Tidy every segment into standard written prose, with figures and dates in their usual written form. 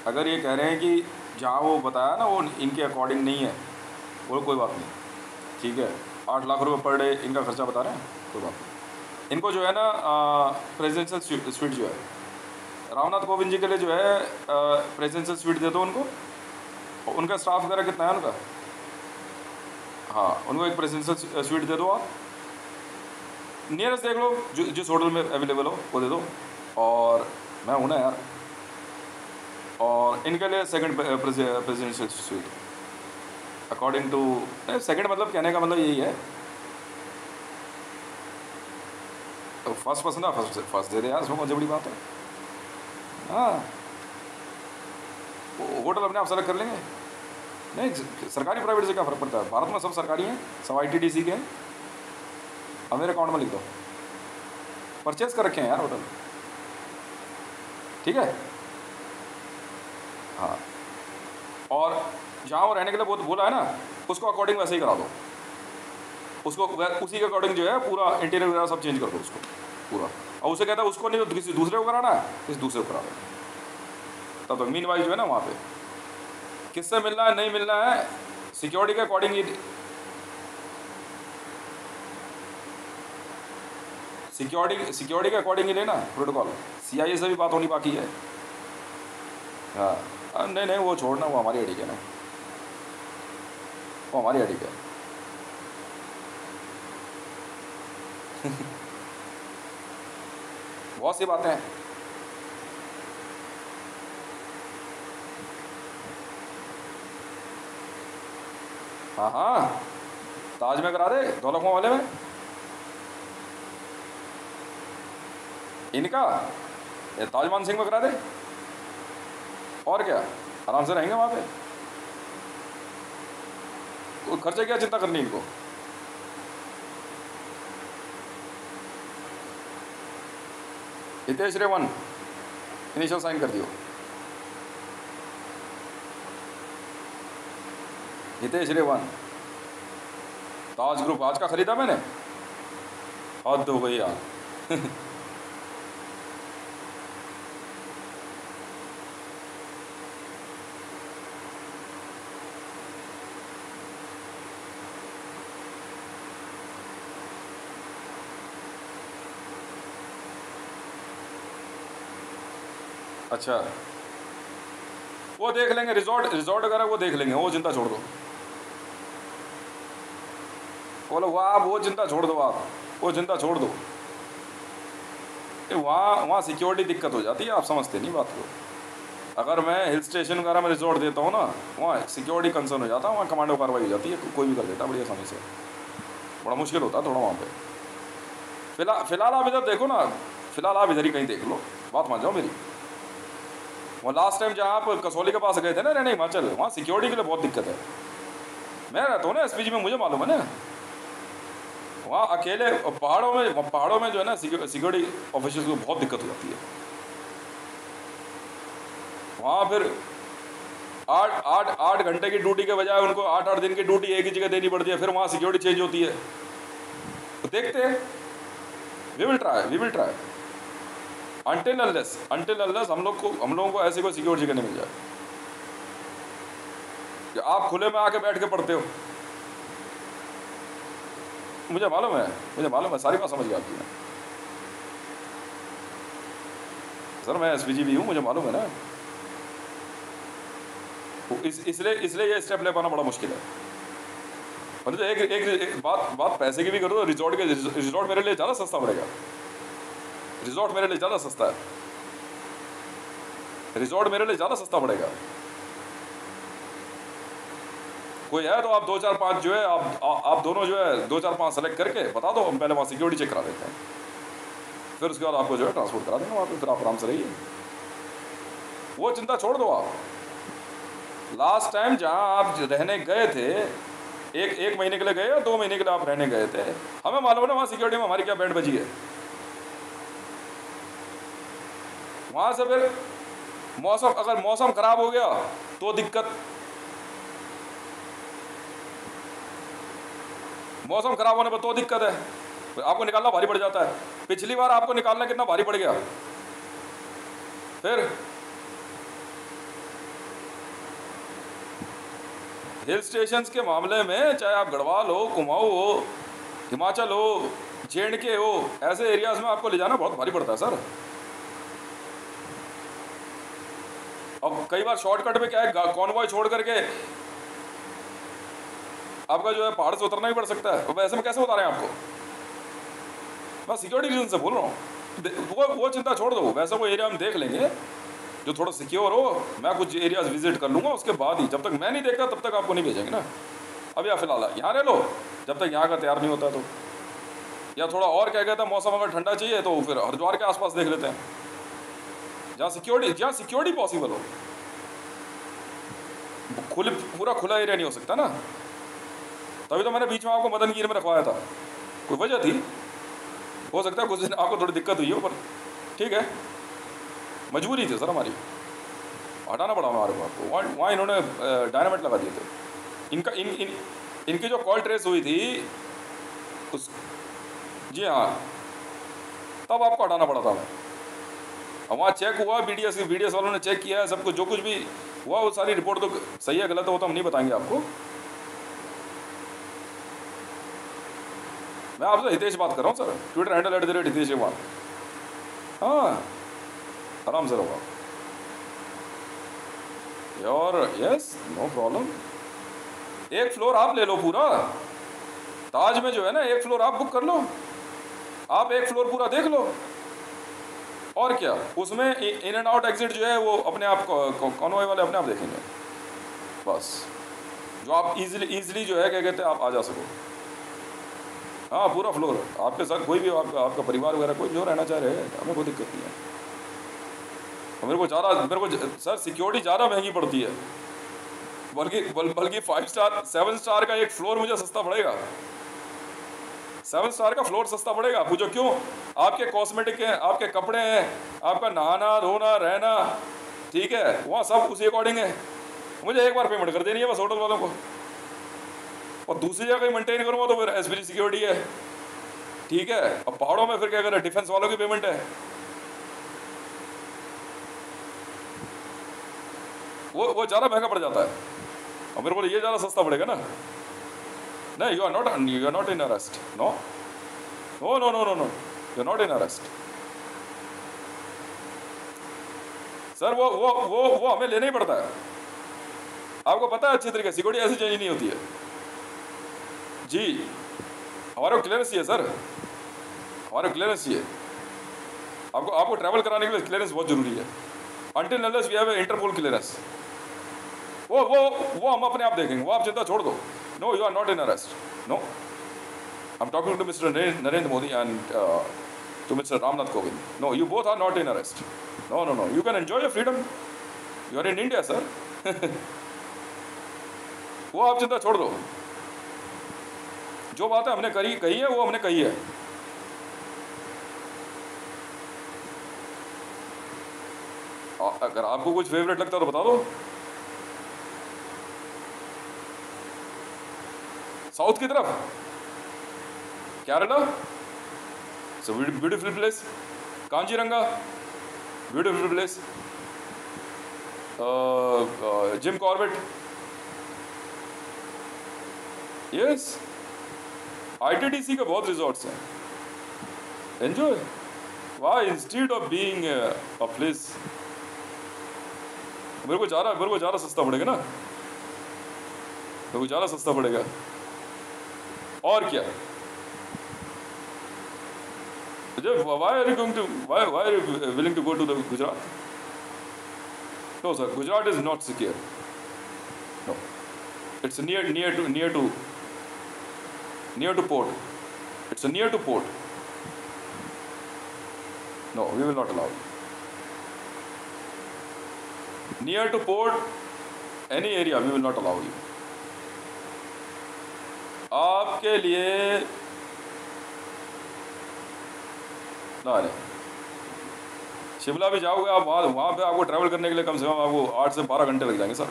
अगर ये कह रहे हैं कि जहाँ वो बताया ना वो इनके अकॉर्डिंग नहीं है, वो कोई बात नहीं, ठीक है। 8 लाख रुपए पर डे इनका खर्चा बता रहे हैं, कोई बात नहीं। इनको जो है ना प्रेसिडेंशियल स्वीट जो है रामनाथ कोविंद जी के लिए जो है प्रेसिडेंशियल स्वीट दे दो उनको। उनका स्टाफ वगैरह कितना है उनका, हाँ उनको एक प्रेसिडेंशियल स्वीट दे दो आप, नियरेस्ट देख लो जो जिस होटल में अवेलेबल हो वो दे दो। और मैं हूँ ना यार, और इनके लिए second presidential suite according to, second मतलब कहने का मतलब यही है, तो फर्स्ट पसंद है फर्स्ट दे दे यार, इसमें कौन सी बड़ी बात है। हाँ होटल अपने आप सेलेक्ट कर लेंगे, नहीं सरकारी प्राइवेट से क्या फ़र्क पड़ता है, भारत में सब सरकारी हैं, सब ITDC के हैं। अब मेरे अकाउंट में लिख दो, परचेज कर रखे हैं यार होटल, ठीक है। हाँ और जहाँ वो रहने के लिए वो बोला है ना, उसको अकॉर्डिंग वैसे ही करा दो, उसको उसी के अकॉर्डिंग जो है पूरा इंटीरियर वगैरह सब चेंज कर दो उसको पूरा। और उसे कहता है उसको नहीं तो किसी दूसरे को कराना है, किसी दूसरे को करा दो। तब तक मीन वाइज जो है ना वहाँ पे किससे मिलना है नहीं मिलना है सिक्योरिटी के अकॉर्डिंग ही, सिक्योरिटी के अकॉर्डिंग ही लेना प्रोटोकॉल। CIA से भी बात होनी बाकी है। हाँ नहीं नहीं वो छोड़ना, वो हमारी अड़ी है ना, वो हमारी अड़ी है। बहुत सी बातें हैं। हाँ हाँ ताज में करा दे, दौलतखां वाले में इनका, ताज मानसिंह में करा दे, और क्या आराम से रहेंगे वहाँ पे, कोई खर्चे क्या चिंता करनी इनको। हितेश रेवन इनिशियल साइन कर दियो, हितेश रेवन ताज ग्रुप आज का खरीदा मैंने, हद हो गई यार। अच्छा वो देख लेंगे, रिजॉर्ट वगैरह वो देख लेंगे, वो चिंता छोड़ दो, बोलो वो चिंता छोड़ दो आप, वो चिंता छोड़ दो। वहाँ सिक्योरिटी दिक्कत हो जाती है, आप समझते नहीं बात को। अगर मैं हिल स्टेशन वगैरह में रिजॉर्ट देता हूँ ना, वहाँ सिक्योरिटी कंसर्न हो जाता है, वहाँ कमांडो कार्रवाई हो जाती है, कोई भी कर देता है बड़ी आसानी से, बड़ा मुश्किल होता है थोड़ा वहाँ पे। फिलहाल आप इधर देखो ना, फिलहाल आप इधर ही कहीं देख लो, बात मान जाओ मेरी। वो लास्ट टाइम जहाँ आप कसौली के पास गए थे ना रहने हिमाचल, वहाँ सिक्योरिटी के लिए बहुत दिक्कत है। मैं रहता हूँ ना SPG में, मुझे मालूम है ना, वहाँ अकेले पहाड़ों में जो है ना सिक्योरिटी ऑफिसर्स को बहुत दिक्कत हो जाती है। वहाँ फिर 8 घंटे की ड्यूटी के बजाय उनको 8 दिन की ड्यूटी एक ही जगह देनी पड़ती है, फिर वहाँ सिक्योरिटी चेंज होती है। तो देखते हैं, we will try until unless हम लोगों को ऐसी कोई सिक्योर जगह नहीं मिल जाए कि आप खुले में आके बैठ के पढ़ते हो। मुझे मालूम है सारी बात समझ गया आपकी मैं, सर मैं SPG भी हूँ, मुझे मालूम है ना। इसलिए ये स्टेप ले पाना बड़ा मुश्किल है। और तो एक बात पैसे की भी करो तो रिजॉर्ट मेरे लिए ज़्यादा सस्ता पड़ेगा, रिजॉर्ट मेरे लिए ज़्यादा सस्ता है, रिजॉर्ट मेरे लिए ज़्यादा सस्ता पड़ेगा। कोई है तो आप 2-4-5 जो है आप दोनों जो है 2-4-5 सेलेक्ट करके बता दो, हम पहले वहाँ सिक्योरिटी चेक करा देते हैं, फिर उसके बाद आपको जो है ट्रांसपोर्ट करा देंगे वहाँ पे, फिर आप आराम से रहिए, वो चिंता छोड़ दो आप। लास्ट टाइम जहाँ आप रहने गए थे, एक महीने के लिए गए या 2 महीने के लिए आप रहने गए थे, हमें मालूम है ना वहाँ सिक्योरिटी में हमारी क्या बैंड बजी है। वहाँ से फिर अगर मौसम खराब हो गया तो दिक्कत, मौसम खराब होने पर तो दिक्कत है, फिर आपको निकालना भारी पड़ जाता है। पिछली बार आपको निकालना कितना भारी पड़ गया, फिर हिल स्टेशंस के मामले में चाहे आप गढ़वाल हो, कुमाऊं हो, हिमाचल हो, JNK हो, ऐसे एरियाज में आपको ले जाना बहुत भारी पड़ता है सर। अब कई बार शॉर्टकट में क्या है, कॉन्वॉय छोड़ करके आपका जो है पहाड़ से उतरना ही पड़ सकता है। अब ऐसे में कैसे उतारें आपको? मैं सिक्योरिटी रीजन से बोल रहा हूँ। वो चिंता छोड़ दो, वैसा वो एरिया हम देख लेंगे जो थोड़ा सिक्योर हो। मैं कुछ एरियाज विजिट कर लूँगा, उसके बाद ही, जब तक मैं नहीं देखता तब तक आपको नहीं भेजेंगे ना। अभी आप फिलहाल यहाँ रह लो जब तक यहाँ का तैयार नहीं होता तो, या थोड़ा और क्या कहता है, मौसम अगर ठंडा चाहिए तो फिर हरिद्वार के आसपास देख लेते हैं, जहाँ सिक्योरिटी पॉसिबल हो। पूरा खुला एरिया नहीं हो सकता ना, तभी तो मैंने बीच में आपको मदनगीर में रखवाया था। कोई वजह थी, हो सकता है कुछ दिन आपको थोड़ी दिक्कत हुई हो, पर ठीक है, मजबूरी थी सर हमारी, हटाना पड़ा हमारे को आपको। वहाँ इन्होंने डायनामाइट लगा दिए थे। इनकी जो कॉल ट्रेस हुई थी उस, जी हाँ, तब आपको हटाना पड़ा था हमें। अब वहाँ चेक हुआ, BDS वालों ने चेक किया है सब कुछ, जो कुछ भी हुआ वो सारी रिपोर्ट तो सही है गलत है वो तो हम नहीं बताएंगे आपको। मैं आपसे हितेश बात कर रहा हूँ sir, Twitter handle @Hitesh Kumar. हाँ, आराम से रहो यार, यस नो प्रॉब्लम। एक फ्लोर आप ले लो पूरा, ताज में जो है ना एक फ्लोर आप बुक कर लो, आप एक फ्लोर पूरा देख लो, और क्या। उसमें इन एंड आउट एग्जिट जो है वो अपने आप कॉन्वॉय वाले अपने आप देखेंगे, बस। जो आप इजीली जो है क्या कहते हैं आप आ जा सको। हाँ, पूरा फ्लोर आपके साथ कोई भी आपका परिवार वगैरह कोई जो रहना चाह रहे हैं, हमें कोई दिक्कत नहीं है। मेरे को सर सिक्योरिटी ज़्यादा महंगी पड़ती है, बल्कि 5 स्टार 7 स्टार का एक फ्लोर मुझे सस्ता पड़ेगा। 7 स्टार का फ्लोर सस्ता पड़ेगा। पूछो क्यों? आपके कॉस्मेटिक हैं, आपके कपड़े हैं, आपका नहाना धोना रहना, ठीक है, वहाँ सब उसी अकॉर्डिंग है। मुझे एक बार पेमेंट कर देनी है बस होटल वालों को, और दूसरी जगह मेंटेन करूँगा तो फिर SPG सिक्योरिटी है, ठीक है। अब पहाड़ों में फिर क्या करें, डिफेंस वालों की पेमेंट है, वो ज़्यादा महंगा पड़ जाता है, और मेरे को ये ज़्यादा सस्ता पड़ेगा ना। नहीं, you are not in arrest, no no no no no no, you are not in arrest sir. वो हमें लेना ही पड़ता है, आपको पता है अच्छी तरीके। सिक्योरिटी ऐसी चेंज नहीं होती है जी, हमारे को क्लियरेंस चाहिए सर, हमारे को क्लियरेंस चाहिए। आपको ट्रैवल कराने के लिए क्लियरेंस बहुत जरूरी है। Until unless we have Interpol clearance, वो हम अपने आप देखेंगे, वो आप चिंता छोड़ दो। No, you are not in arrest, no. I am talking to mister Narendra Modi and to mister Ramnath Kovind. No, you both are not in arrest, no no no, you can enjoy your freedom, you are in India sir. वो आप चिंता छोड़ दो, जो बात है हमने कही है वो हमने कही है। अगर आपको कुछ फेवरेट लगता है तो बता दो। साउथ की तरफ Kerala, it's a beautiful place. Kaziranga, beautiful place. Jim Corbett, yes. ITDC के बहुत रिजॉर्ट्स हैं, enjoy. Why instead of being a place, मेरे को ज़्यादा सस्ता पड़ेगा ना, मेरे को ज़्यादा सस्ता पड़ेगा, और क्या। Why are you willing to go to the Gujarat? No sir, Gujarat is not secure. No, it's near to port. It's near to port. No, we will not allow you. Near to port, any area we will not allow you. आपके लिए ना नहीं, शिमला भी जाओगे आप, वहाँ पे आपको ट्रैवल करने के लिए कम से कम आपको 8 से 12 घंटे लग जाएंगे सर।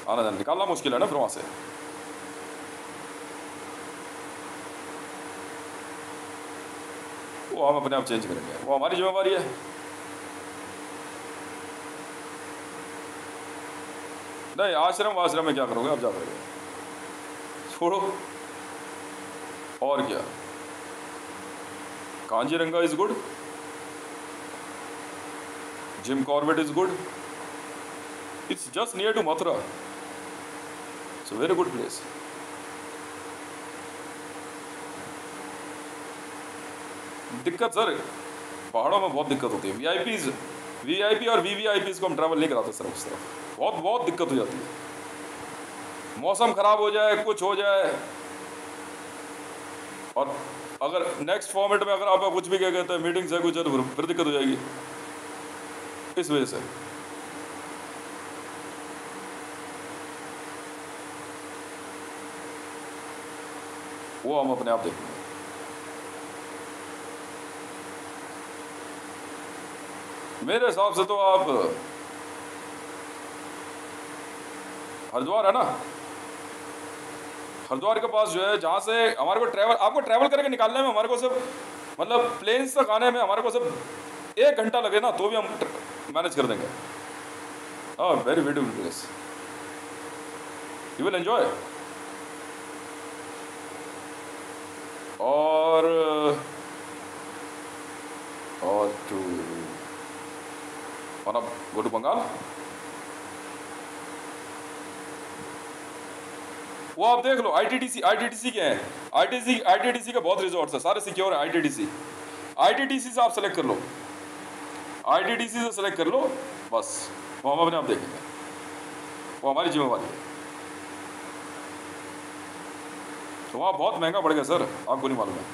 आना जाना निकालना मुश्किल है ना फिर वहाँ से। वो हम अपने आप चेंज करेंगे, वो हमारी जिम्मेवारी है। नहीं, आश्रम आश्रम में क्या करोगे आप जा करके, छोड़ो। और क्या, Kaziranga is good, Jim Corbett is good, it's just near to Mathura, it's a very good place. दिक्कत सर पहाड़ों में बहुत दिक्कत होती है। वीआईपी और वीवीआईपीज को हम ट्रैवल नहीं कराते सर उस तरफ, बहुत बहुत दिक्कत हो जाती है। मौसम खराब हो जाए, कुछ हो जाए, और अगर नेक्स्ट फॉर्मेट में अगर आप कुछ भी क्या कहते हैं मीटिंग से कुछ है तो फिर दिक्कत हो जाएगी। इस वजह से वो हम अपने आप देखेंगे। मेरे हिसाब से तो आप हरिद्वार है ना, हरिद्वार के पास जो है, जहाँ से हमारे को आपको ट्रैवल करके निकालने में हमारे को सिर्फ मतलब प्लेन्स तक आने में हमारे को सिर्फ 1 घंटा लगे ना, तो भी हम मैनेज कर देंगे। हाँ, very beautiful place, you will enjoy. और अब गो टू बंगाल। वो आप देख लो, आईटीडीसी क्या है, आईटीडीसी का बहुत रिजॉर्ट्स है, सारे सिक्योर है। आईटीडीसी से आप सेलेक्ट कर लो, आईटीडीसी से सेलेक्ट कर लो, बस वो हम अपने आप देखेंगे, वो हमारी जिम्मेवारी है। तो वहाँ बहुत महंगा पड़ गया सर, आपको नहीं मालूम है।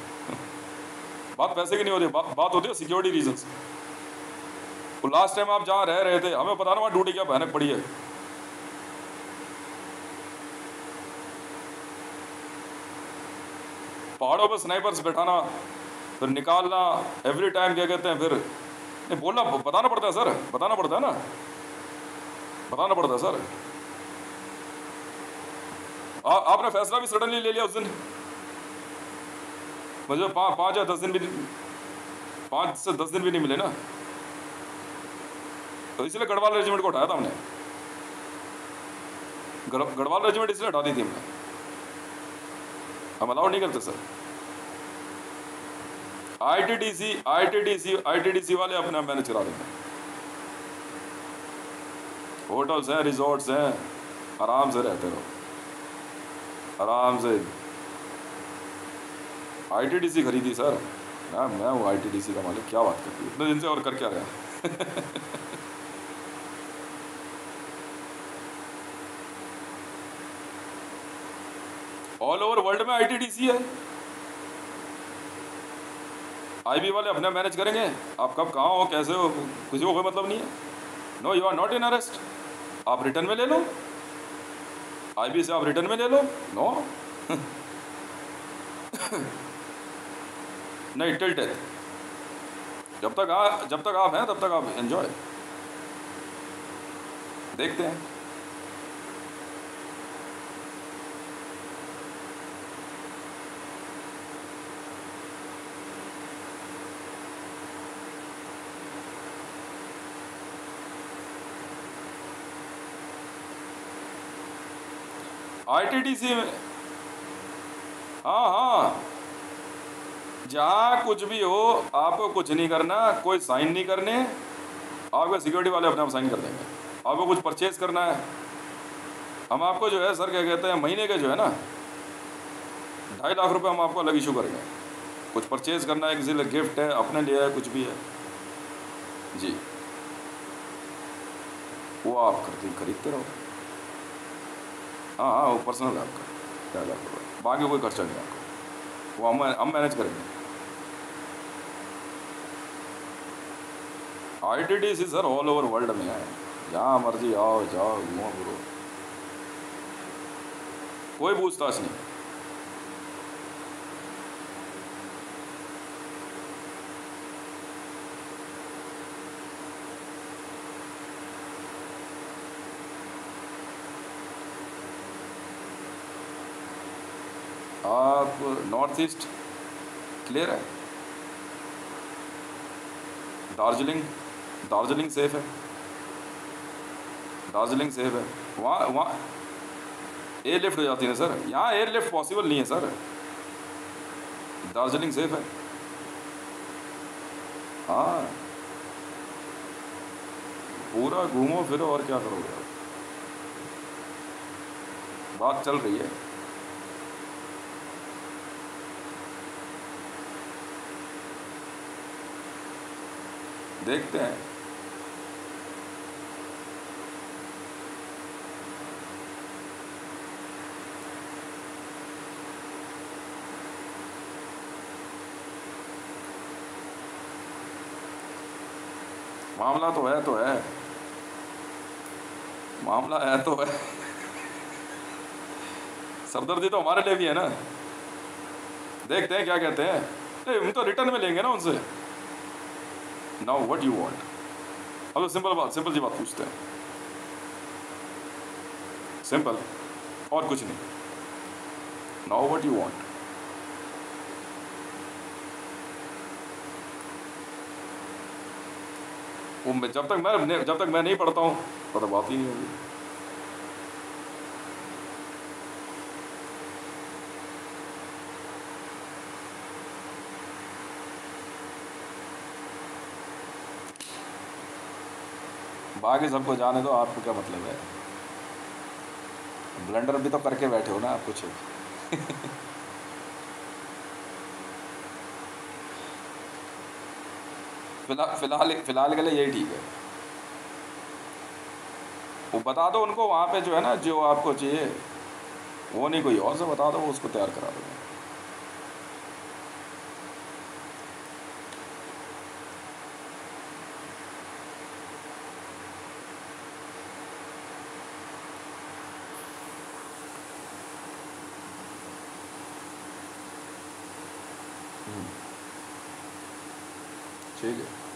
बात पैसे की नहीं होती, बात होती है सिक्योरिटी रीजंस। तो लास्ट टाइम आप जहाँ रह रहे थे, हमें पता ना वहाँ ड्यूटी क्या भयानक पड़ी है। पहाड़ों पर स्नाइपर्स बैठाना, फिर निकालना एवरी टाइम, क्या कहते हैं, फिर नहीं बोलना, बताना पड़ता है सर, बताना पड़ता है ना, बताना पड़ता है सर। आपने फैसला भी सडनली ले लिया उस दिन, मुझे 5 या 10 दिन भी, 5 से 10 दिन भी नहीं मिले ना, तो इसलिए गढ़वाल रेजिमेंट को उठाया था हमने। गढ़वाल रेजिमेंट इसलिए हटा दी थी हमने, हम अलाउड नहीं करते सर। आईटीडीसी वाले अपने आप मैनेज करा देंगे। होटल्स हैं, रिजॉर्ट्स हैं, आराम से रहते रहो, आराम से। आईटीडीसी खरीदी सर, मैं हूँ आईटीडीसी का मालिक, क्या बात करती है इतने दिन से, और कर क्या रहे हैं। ऑल ओवर वर्ल्ड में आईटीडीसी है, आईबी वाले अपने मैनेज करेंगे। आप कब कहाँ हो, कैसे हो, किसी को कोई मतलब नहीं है। No, you are not in arrest, आप रिटर्न में ले लो, आईबी से आप रिटर्न में ले लो। नो नहीं, टिल डेथ, जब तक आप हैं तब तक आप एंजॉय। देखते हैं। आईटीडीसी में, हाँ, जहाँ कुछ भी हो, आपको कुछ नहीं करना, कोई साइन नहीं करने, आपको सिक्योरिटी वाले अपने आप साइन कर देंगे। आपको कुछ परचेज करना है, हम आपको जो है सर, क्या कहते हैं, महीने के जो है ना 2.5 लाख रुपए हम आपको अलग इशू करेंगे। कुछ परचेज करना है, किसी लिए गिफ्ट है, अपने लिए है, कुछ भी है जी, वो आप खरीदते रहो। हाँ, वो पर्सनल है आपका, 2.5 लाख रुपये, बाकी कोई खर्चा नहीं आपको, वो हम मैनेज करेंगे। ITDC sir all over world में है, जहाँ मर्जी आओ, जाओ, घूमो फिरो, कोई पूछताछ नहीं। आप नॉर्थ ईस्ट क्लियर है, दार्जिलिंग सेफ है, दार्जिलिंग सेफ है। वहाँ वहाँ एयर लिफ्ट हो जाती है ना सर, यहाँ एयर लिफ्ट पॉसिबल नहीं है सर। दार्जिलिंग सेफ है। हाँ, पूरा घूमो फिरो और क्या करोगे। बात चल रही है। देखते हैं। मामला तो है, तो है, मामला है तो है। सरदर्दी तो हमारे लिए भी है ना। देखते हैं क्या कहते हैं। नहीं, हम तो रिटर्न में लेंगे ना उनसे। Now what you want. अब तो सिंपल बात, सिंपल सी बात पूछते हैं, सिंपल, और कुछ नहीं। Now what you want. वो जब तक मैं नहीं पढ़ता हूँ तो बात ही नहीं होगी। बाकी सबको जाने दो, आपको क्या मतलब है। ब्लेंडर भी तो करके बैठे हो ना आप कुछ। फिलहाल फिलहाल के लिए यही ठीक है। वो बता दो उनको वहाँ पे जो है ना, जो आपको चाहिए वो नहीं, कोई और से बता दो, वो उसको तैयार करा दो। ठीक है।